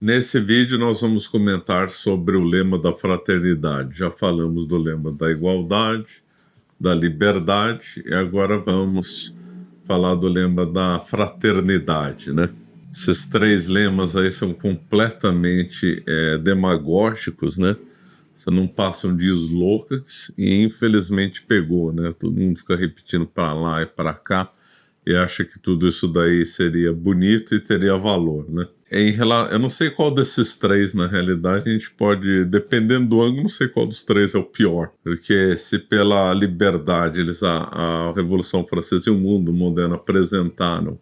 Nesse vídeo nós vamos comentar sobre o lema da fraternidade. Já falamos do lema da igualdade, da liberdade e agora vamos falar do lema da fraternidade, né? Esses três lemas aí são completamente demagógicos, né? Você não passam de slogans e infelizmente pegou, né? Todo mundo fica repetindo para lá e para cá e acha que tudo isso daí seria bonito e teria valor, né? Eu não sei qual desses três, na realidade, a gente pode, dependendo do ângulo, não sei qual dos três é o pior. Porque se pela liberdade a Revolução Francesa e o mundo moderno apresentaram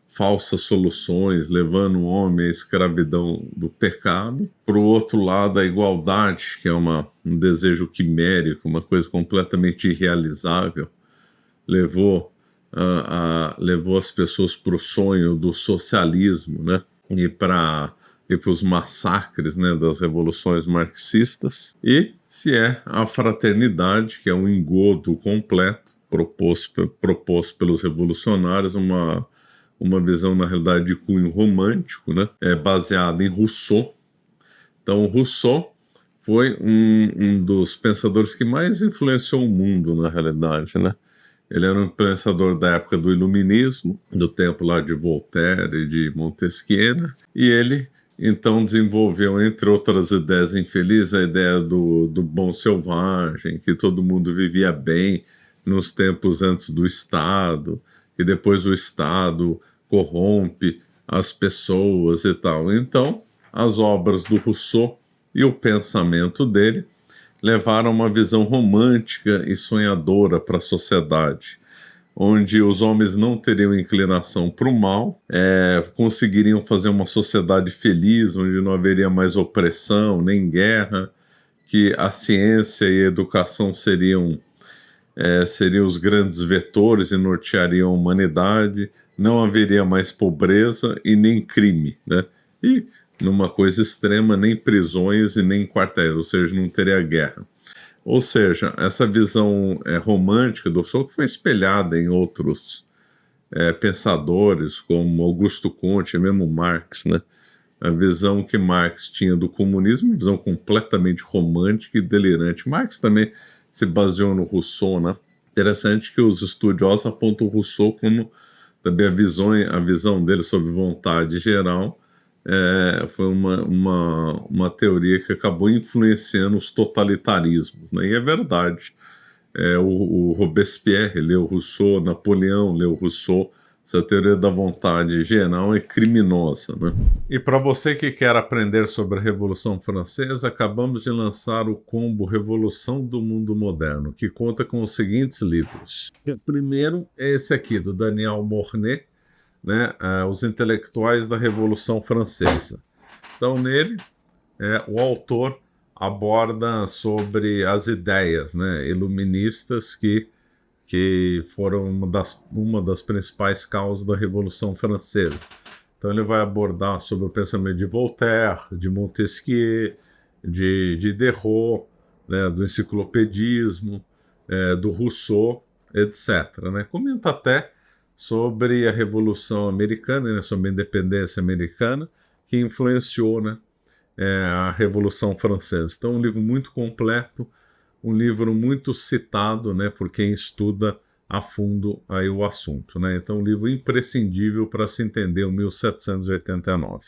falsas soluções, levando o homem à escravidão do pecado. Por outro lado, a igualdade, que é um desejo quimérico, uma coisa completamente irrealizável, levou as pessoas para o sonho do socialismo, né? E para os massacres, né, das revoluções marxistas. E se é a fraternidade, que é um engodo completo proposto pelos revolucionários, uma visão, na realidade, de cunho romântico, né? Baseada em Rousseau. Então, Rousseau foi um dos pensadores que mais influenciou o mundo, na realidade, né? Ele era um pensador da época do Iluminismo, do tempo lá de Voltaire e de Montesquieu, e ele então desenvolveu, entre outras ideias infelizes, a ideia do bom selvagem, que todo mundo vivia bem nos tempos antes do Estado, e depois o Estado corrompe as pessoas e tal. Então, as obras do Rousseau e o pensamento dele levaram uma visão romântica e sonhadora para a sociedade, onde os homens não teriam inclinação para o mal, conseguiriam fazer uma sociedade feliz, onde não haveria mais opressão nem guerra, que a ciência e a educação seriam os grandes vetores e norteariam a humanidade, não haveria mais pobreza e nem crime, né? E, numa coisa extrema, nem prisões e nem quartéis, ou seja, não teria guerra. Ou seja, essa visão romântica do Rousseau, que foi espelhada em outros pensadores, como Augusto Comte e mesmo Marx, né? A visão que Marx tinha do comunismo, uma visão completamente romântica e delirante. Marx também se baseou no Rousseau, né? Interessante que os estudiosos apontam o Rousseau como também a visão dele sobre vontade geral foi uma teoria que acabou influenciando os totalitarismos, né? E é verdade. O Robespierre leu Rousseau, Napoleão leu Rousseau. Essa teoria da vontade geral é criminosa, né? E para você que quer aprender sobre a Revolução Francesa, acabamos de lançar o combo Revolução do Mundo Moderno, que conta com os seguintes livros. O primeiro é esse aqui, do Daniel Mornet, né, Os Intelectuais da Revolução Francesa. Então, nele, o autor aborda sobre as ideias, né, iluministas que foram uma das principais causas da Revolução Francesa. Então ele vai abordar sobre o pensamento de Voltaire, de Montesquieu, de Diderot, né, do enciclopedismo, do Rousseau, etc. Né? Comenta até sobre a Revolução Americana, né, sobre a independência americana, que influenciou, né, a Revolução Francesa. Então, um livro muito completo, um livro muito citado, né, por quem estuda a fundo aí o assunto, né? Então, um livro imprescindível para se entender o 1789.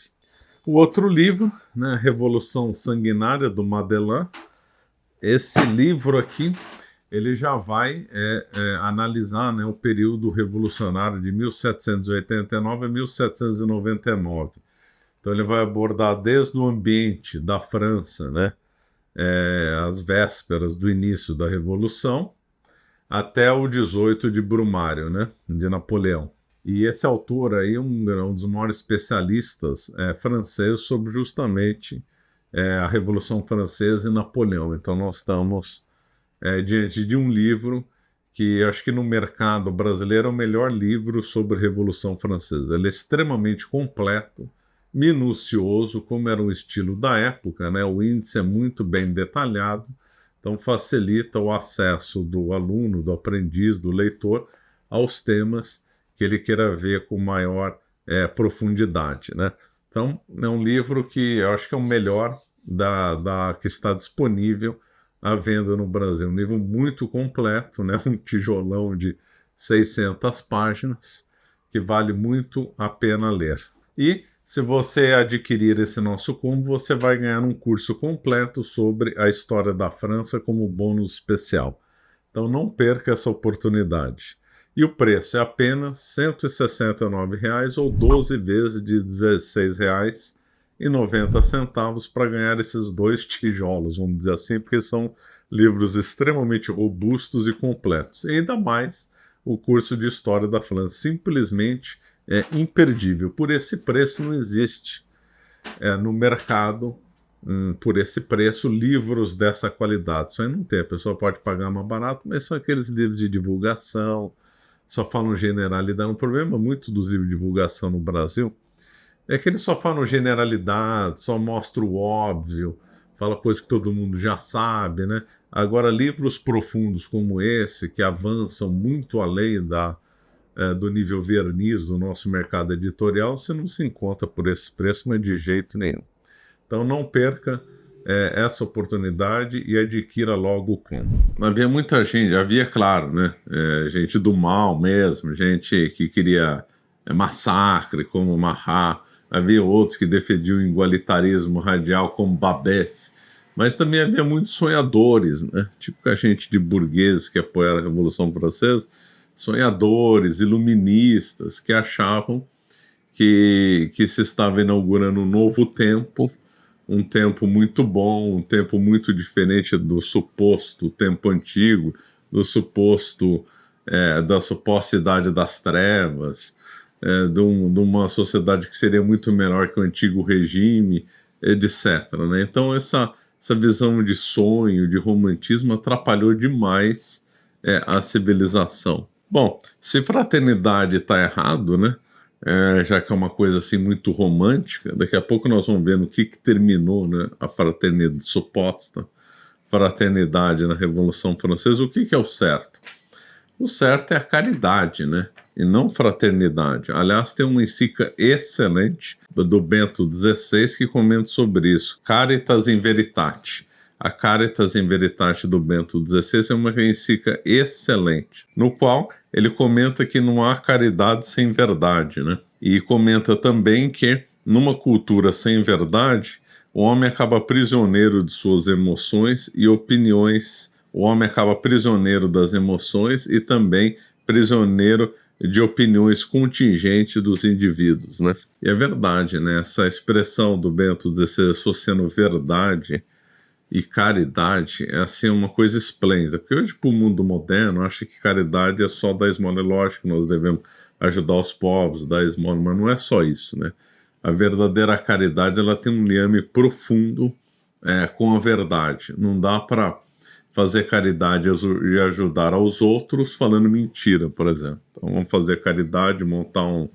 O outro livro, né, Revolução Sanguinária, do Madelin. Esse livro aqui, ele já vai analisar, né, o período revolucionário de 1789 a 1799. Então ele vai abordar desde o ambiente da França, né, as vésperas do início da Revolução, até o 18 de Brumário, né, de Napoleão. E esse autor aí é um dos maiores especialistas franceses sobre justamente a Revolução Francesa e Napoleão. Então nós estamos diante de um livro que acho que no mercado brasileiro é o melhor livro sobre a Revolução Francesa. Ele é extremamente completo, minucioso, como era o estilo da época, né? O índice é muito bem detalhado, então facilita o acesso do aluno, do aprendiz, do leitor aos temas que ele queira ver com maior profundidade, né? Então, é um livro que eu acho que é o melhor que está disponível à venda no Brasil. Um livro muito completo, né? Um tijolão de 600 páginas, que vale muito a pena ler. E, se você adquirir esse nosso combo, você vai ganhar um curso completo sobre a história da França como bônus especial. Então, não perca essa oportunidade. E o preço é apenas R$ 169,00 ou 12 vezes de R$ 16,90 para ganhar esses 2 tijolos, vamos dizer assim, porque são livros extremamente robustos e completos. E ainda mais o curso de História da França. Simplesmente é imperdível. Por esse preço não existe no mercado, por esse preço, livros dessa qualidade. Isso aí não tem. A pessoa pode pagar mais barato, mas são aqueles livros de divulgação, só falam generalidade. Um problema muito dos livros de divulgação no Brasil é que eles só falam generalidade, só mostram o óbvio, fala coisa que todo mundo já sabe, né? Agora, livros profundos como esse, que avançam muito além do nível verniz do nosso mercado editorial, você não se encontra por esse preço, mas de jeito nenhum. Então não perca essa oportunidade e adquira logo o combo. Havia muita gente, havia, claro, né, gente do mal mesmo, gente que queria massacre, como Marat, havia outros que defendiam o igualitarismo radial, como Babet, mas também havia muitos sonhadores, né, tipo a gente de burgueses que apoiaram a Revolução Francesa, sonhadores, iluministas, que achavam que se estava inaugurando um novo tempo, um tempo muito bom, um tempo muito diferente do suposto tempo antigo, da suposta idade das trevas, de uma sociedade que seria muito melhor que o antigo regime, etc. Né? Então essa visão de sonho, de romantismo, atrapalhou demais a civilização. Bom, se fraternidade está errado, né? Já que é uma coisa assim muito romântica, daqui a pouco nós vamos ver no que terminou, né, a fraternidade, suposta fraternidade na Revolução Francesa. O que é o certo? O certo é a caridade, né, e não fraternidade. Aliás, tem uma encíclica excelente do Bento XVI que comenta sobre isso, Caritas in Veritate. A Caritas in Veritate do Bento XVI é uma encíclica excelente, no qual ele comenta que não há caridade sem verdade, né? E comenta também que, numa cultura sem verdade, o homem acaba prisioneiro de suas emoções e opiniões. O homem acaba prisioneiro das emoções e também prisioneiro de opiniões contingentes dos indivíduos, né? E é verdade, né? Essa expressão do Bento XVI associando verdade e caridade é assim uma coisa esplêndida, porque hoje para o mundo moderno acha que caridade é só dar esmola. É lógico que nós devemos ajudar os povos, dar esmola, mas não é só isso, né? A verdadeira caridade, ela tem um liame profundo com a verdade. Não dá para fazer caridade e ajudar aos outros falando mentira, por exemplo. Então vamos fazer caridade, montar um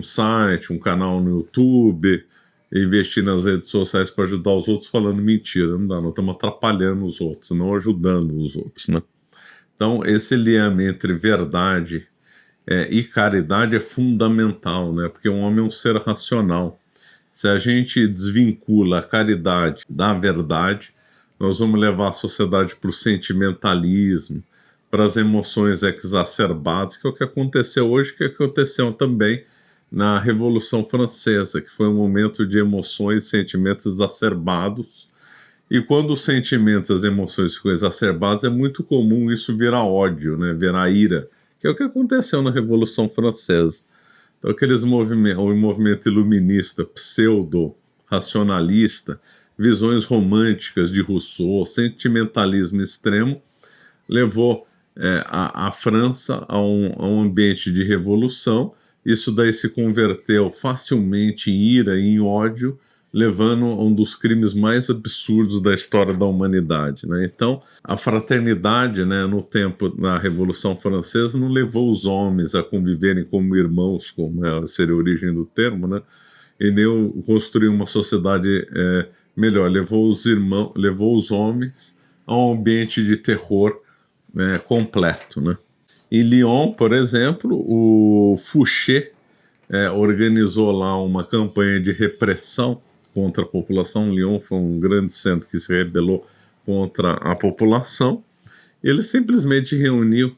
site, um canal no YouTube, investir nas redes sociais para ajudar os outros falando mentira. Não dá, nós estamos atrapalhando os outros, não ajudando os outros, né? Então, esse liame entre verdade e caridade é fundamental, né? Porque um homem é um ser racional. Se a gente desvincula a caridade da verdade, nós vamos levar a sociedade para o sentimentalismo, para as emoções exacerbadas, que é o que aconteceu hoje, que aconteceu também na Revolução Francesa, que foi um momento de emoções e sentimentos exacerbados. E quando os sentimentos, as emoções ficam exacerbadas, é muito comum isso virar ódio, né? Virar ira, que é o que aconteceu na Revolução Francesa. Então, o movimento iluminista, pseudo-racionalista, visões românticas de Rousseau, sentimentalismo extremo, levou a França a um ambiente de revolução. Isso daí se converteu facilmente em ira e em ódio, levando a um dos crimes mais absurdos da história da humanidade, né? Então, a fraternidade, né, na Revolução Francesa, não levou os homens a conviverem como irmãos, como seria a origem do termo, né? E nem construir uma sociedade melhor. Levou os homens a um ambiente de terror completo, né? Em Lyon, por exemplo, o Fouché, organizou lá uma campanha de repressão contra a população. Lyon foi um grande centro que se rebelou contra a população. Ele simplesmente reuniu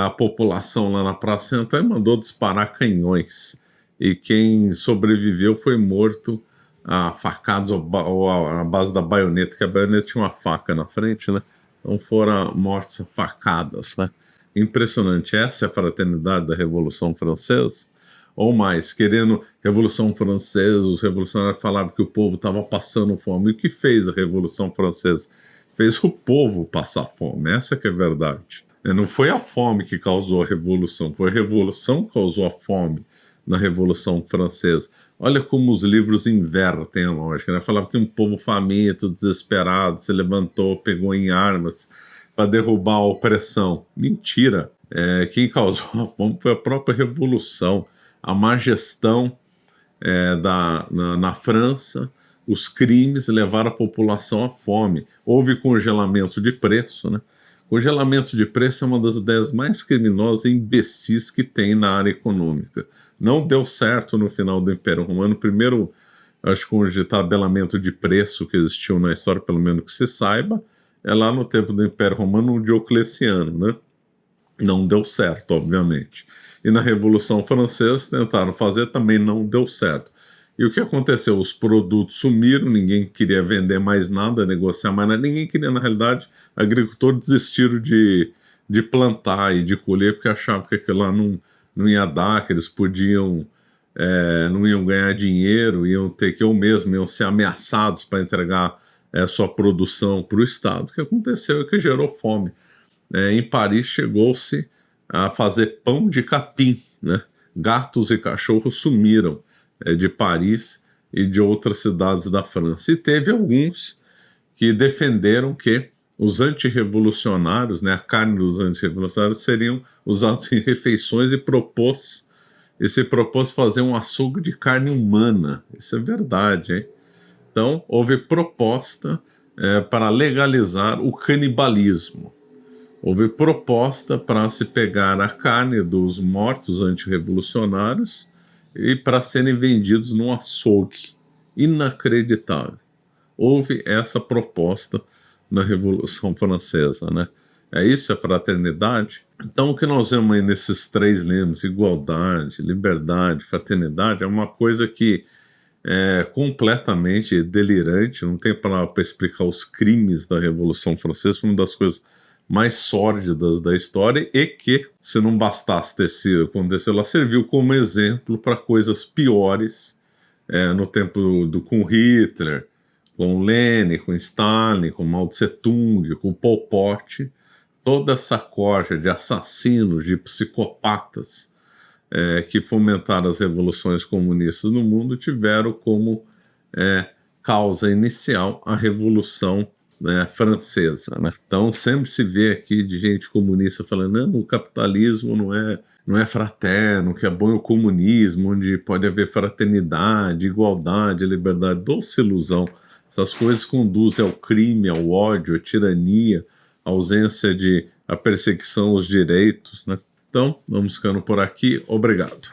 a população lá na Praça Central e mandou disparar canhões. E quem sobreviveu foi morto a facadas ou à base da baioneta, que a baioneta tinha uma faca na frente, né? Então foram mortos a facadas, né? Impressionante. Essa é a fraternidade da Revolução Francesa? Ou mais, querendo Revolução Francesa, os revolucionários falavam que o povo estava passando fome. E o que fez a Revolução Francesa? Fez o povo passar fome, essa que é a verdade. Não foi a fome que causou a Revolução, foi a Revolução que causou a fome na Revolução Francesa. Olha como os livros invertem a lógica, né? Falava que um povo faminto, desesperado, se levantou, pegou em armas para derrubar a opressão. Mentira! Quem causou a fome foi a própria Revolução, a má gestão na França. Os crimes levaram a população à fome. Houve congelamento de preço, né? Congelamento de preço é uma das ideias mais criminosas e imbecis que tem na área econômica. Não deu certo no final do Império Romano. Primeiro, acho que o tabelamento de preço que existiu na história, pelo menos que se saiba, é lá no tempo do Império Romano, o Diocleciano, né? Não deu certo, obviamente. E na Revolução Francesa tentaram fazer, também não deu certo. E o que aconteceu? Os produtos sumiram, ninguém queria vender mais nada, negociar mais nada, ninguém queria, na realidade, agricultores desistiram de plantar e de colher, porque achavam que aquilo lá não ia dar, que eles não iam ganhar dinheiro, iam ter que, ou mesmo, iam ser ameaçados para entregar sua produção para o Estado. O que aconteceu é que gerou fome. Em Paris chegou-se a fazer pão de capim, né? Gatos e cachorros sumiram de Paris e de outras cidades da França. E teve alguns que defenderam que os antirrevolucionários, né, a carne dos antirrevolucionários, seriam usados em refeições e se propôs fazer um açougue de carne humana. Isso é verdade, hein? Então, houve proposta para legalizar o canibalismo. Houve proposta para se pegar a carne dos mortos antirrevolucionários e para serem vendidos num açougue. Inacreditável. Houve essa proposta na Revolução Francesa, né? Isso é fraternidade? Então, o que nós vemos aí nesses três lemas, igualdade, liberdade, fraternidade, é uma coisa que é completamente delirante, não tem palavra para explicar os crimes da Revolução Francesa, uma das coisas mais sórdidas da história, e que, se não bastasse ter sido aconteceu lá, serviu como exemplo para coisas piores no tempo com Hitler, com Lenin, com Stalin, com Mao Tse-tung, com Pol Pot. Toda essa corja de assassinos, de psicopatas que fomentaram as revoluções comunistas no mundo tiveram como causa inicial a Revolução francesa, né? Então sempre se vê aqui de gente comunista falando não, o capitalismo não é fraterno, que é bom o comunismo, onde pode haver fraternidade, igualdade, liberdade. Doce ilusão. Essas coisas conduzem ao crime, ao ódio, à tirania, à ausência à perseguição aos direitos, né? Então, vamos ficando por aqui. Obrigado.